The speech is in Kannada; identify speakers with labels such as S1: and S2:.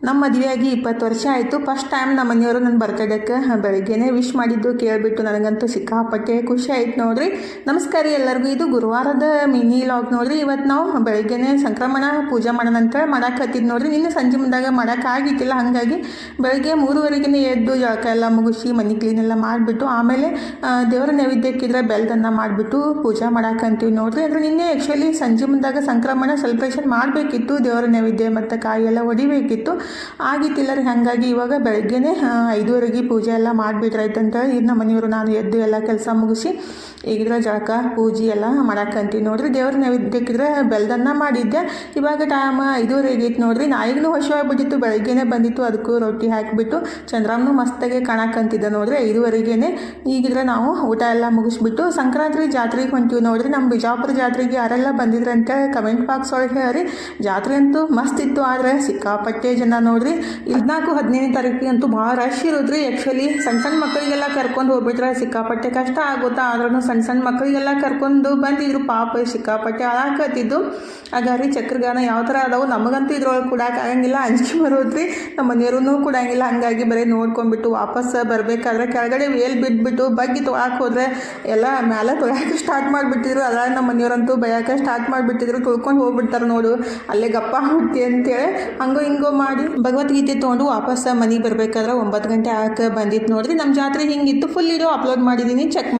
S1: ನಮ್ಮ ಮದುವೆಯಾಗಿ 20 ವರ್ಷ ಆಯಿತು. ಫಸ್ಟ್ ಟೈಮ್ ನಮ್ಮ ಮನೆಯವರು ನನ್ನ ಬರ್ತಡೇಕ್ಕೆ ಬೆಳಗ್ಗೆನೇ ವಿಶ್ ಮಾಡಿದ್ದು ಕೇಳಿಬಿಟ್ಟು ನನಗಂತೂ ಸಿಕ್ಕಾಪಟ್ಟೆ ಖುಷಿ ಆಯ್ತು ನೋಡ್ರಿ. ನಮಸ್ಕಾರ ಎಲ್ಲರಿಗೂ. ಇದು ಗುರುವಾರದ ಮಿನಿ ಲಾಗ್ ನೋಡ್ರಿ. ಇವತ್ತು ನಾವು ಬೆಳಗ್ಗೆನೇ ಸಂಕ್ರಮಣ ಪೂಜೆ ಮಾಡೋಣ ಅಂತ ಮಾಡಕ್ಕೆ ಹತ್ತಿದ್ದು ನೋಡ್ರಿ. ನಿನ್ನೆ ಸಂಜೆ ಮುಂದಾಗ ಮಾಡೋಕ್ಕಾಗಿತ್ತಿಲ್ಲ, ಹಾಗಾಗಿ ಬೆಳಗ್ಗೆ 3:30ಗೆ ಎದ್ದು ಜಳಕ ಎಲ್ಲ ಮುಗಿಸಿ ಮನೆ ಕ್ಲೀನ್ ಎಲ್ಲ ಮಾಡಿಬಿಟ್ಟು ಆಮೇಲೆ ದೇವರ ನೈವೇದ್ಯಕ್ಕಿದ್ರೆ ಬೆಲ್ದನ್ನ ಮಾಡಿಬಿಟ್ಟು ಪೂಜೆ ಮಾಡಕ್ಕಂತೀವಿ ನೋಡ್ರಿ. ಅಂದರೆ ನಿನ್ನೆ ಆ್ಯಕ್ಚುಲಿ ಸಂಜೆ ಮುಂದಾಗ ಸಂಕ್ರಮಣ ಸೆಲೆಬ್ರೇಷನ್ ಮಾಡಬೇಕಿತ್ತು, ದೇವರ ನೈವೇದ್ಯ ಮತ್ತು ಕಾಯಿ ಎಲ್ಲ ಹೊಡಿಬೇಕಿತ್ತು, ಆಗಿತ್ತಿಲ್ಲ ರೀ. ಹಾಗಾಗಿ ಇವಾಗ ಬೆಳಗ್ಗೆನೇ 5:30ಗೆ ಪೂಜೆ ಎಲ್ಲ ಮಾಡಿಬಿಟ್ರಾಯ್ತಂತ ನಮ್ಮ ಮನೆಯವರು ನಾನು ಎದ್ದು ಎಲ್ಲ ಕೆಲಸ ಮುಗಿಸಿ ಈಗಿದ್ರೆ ಜಳಕ ಪೂಜೆ ಎಲ್ಲ ಮಾಡಕ್ಕಂತೀವಿ ನೋಡ್ರಿ. ದೇವ್ರ ನೈವೇದ್ಯಕ್ಕಿದ್ರೆ ಬೆಲ್ದನ್ನ ಮಾಡಿದ್ದೆ. ಇವಾಗ ಟೈಮ್ 5:30 ಆಗೈತೆ ನೋಡ್ರಿ. ನಾಯಿಗೂ ಹಸಿವಾಗ್ಬಿಟ್ಟಿತ್ತು, ಬೆಳಗ್ಗೆನೇ ಬಂದಿತ್ತು, ಅದಕ್ಕೂ ರೊಟ್ಟಿ ಹಾಕಿಬಿಟ್ಟು ಚಂದ್ರಮ್ಮನೂ ಮಸ್ತಾಗೆ ಕಾಣಕ್ಕಂತಿದ್ದೆ ನೋಡ್ರಿ 5:30ಗೆ. ಈಗಿದ್ರೆ ನಾವು ಊಟ ಎಲ್ಲ ಮುಗಿಸ್ಬಿಟ್ಟು ಸಂಕ್ರಾಂತಿ ಜಾತ್ರೆಗೆ ಹೊಂತೀವಿ ನೋಡ್ರಿ. ನಮ್ಮ ಬಿಜಾಪುರ ಜಾತ್ರೆಗೆ ಯಾರೆಲ್ಲ ಬಂದಿದ್ರೆ ಅಂತ ಕಮೆಂಟ್ ಬಾಕ್ಸ್ ಒಳಗೆ ಹೇಳಿ. ಜಾತ್ರೆ ಅಂತೂ ಮಸ್ತ್ ಇತ್ತು, ಆದರೆ ಸಿಕ್ಕಾಪಟ್ಟೆ ಜನ ನೋಡ್ರಿ. 14-15 ತಾರೀಕಿಗೆ ಅಂತೂ ಭಾಳ ರಶ್ ಇರೋದ್ರಿ. ಆ್ಯಕ್ಚುಲಿ ಸಣ್ಣ ಮಕ್ಕಳಿಗೆಲ್ಲ ಕರ್ಕೊಂಡು ಹೋಗ್ಬಿಟ್ರೆ ಸಿಕ್ಕಾಪಟ್ಟೆ ಕಷ್ಟ ಆಗುತ್ತಾ, ಆದ್ರೂ ಸಣ್ಣ ಮಕ್ಕಳಿಗೆಲ್ಲ ಕರ್ಕೊಂಡು ಬಂದಿದ್ರು. ಪಾಪ ಸಿಕ್ಕಾಪಟ್ಟೆ ಹಾಳಾಕತ್ತಿದ್ದು. ಹಾಗಾರಿ ಚಕ್ರಗಾನ ಯಾವ ಥರ ಅದಾವು ನಮಗಂತೂ ಇದ್ರೊಳಗೆ ಕೊಡಕ್ಕೆ ಆಗಂಗಿಲ್ಲ, ಅಂಜಿಕೆ ಬರೋದ್ರಿ. ನಮ್ಮ ಮನೆಯವ್ರೂ ಕೊಡಂಗಿಲ್ಲ. ಹಾಗಾಗಿ ಬರೀ ನೋಡ್ಕೊಂಡ್ಬಿಟ್ಟು ವಾಪಸ್ ಬರಬೇಕಾದ್ರೆ ಕೆಳಗಡೆ ವೇಲ್ ಬಿಟ್ಬಿಟ್ಟು ಬಗ್ಗಿ ತೊಳಕ್ಕೆ ಹೋದ್ರೆ ಎಲ್ಲ ಮೇಲೆ ತೊಳಕ್ಕೆ ಸ್ಟಾರ್ಟ್ ಮಾಡಿಬಿಟ್ಟಿದ್ರು. ಅದ ನಮ್ಮ ಮನೆಯವರಂತೂ ಬಯಕ್ಕೆ ಸ್ಟಾರ್ಟ್ ಮಾಡಿಬಿಟ್ಟಿದ್ರು. ತುಳ್ಕೊಂಡು ಹೋಗ್ಬಿಡ್ತಾರೆ ನೋಡು, ಅಲ್ಲೇ ಗಪ್ಪ ಹುಟ್ಟಿ ಅಂತೇಳಿ ಹಂಗೋ ಹಿಂಗೋ ಮಾಡಿ ಭಗವದ್ಗೀತೆ ತೊಗೊಂಡು ವಾಪಸ್ ಮನೆಗೆ ಬರಬೇಕಾದ್ರೆ 9 ಗಂಟೆ ಆಗಕ್ಕೆ ಬಂದಿತ್ತು ನೋಡ್ರಿ. ನಮ್ಮ ಜಾತ್ರೆ ಹಿಂಗಿತ್ತು. ಫುಲ್ ವಿಡಿಯೋ ಅಪ್ಲೋಡ್ ಮಾಡಿದ್ದೀನಿ, ಚೆಕ್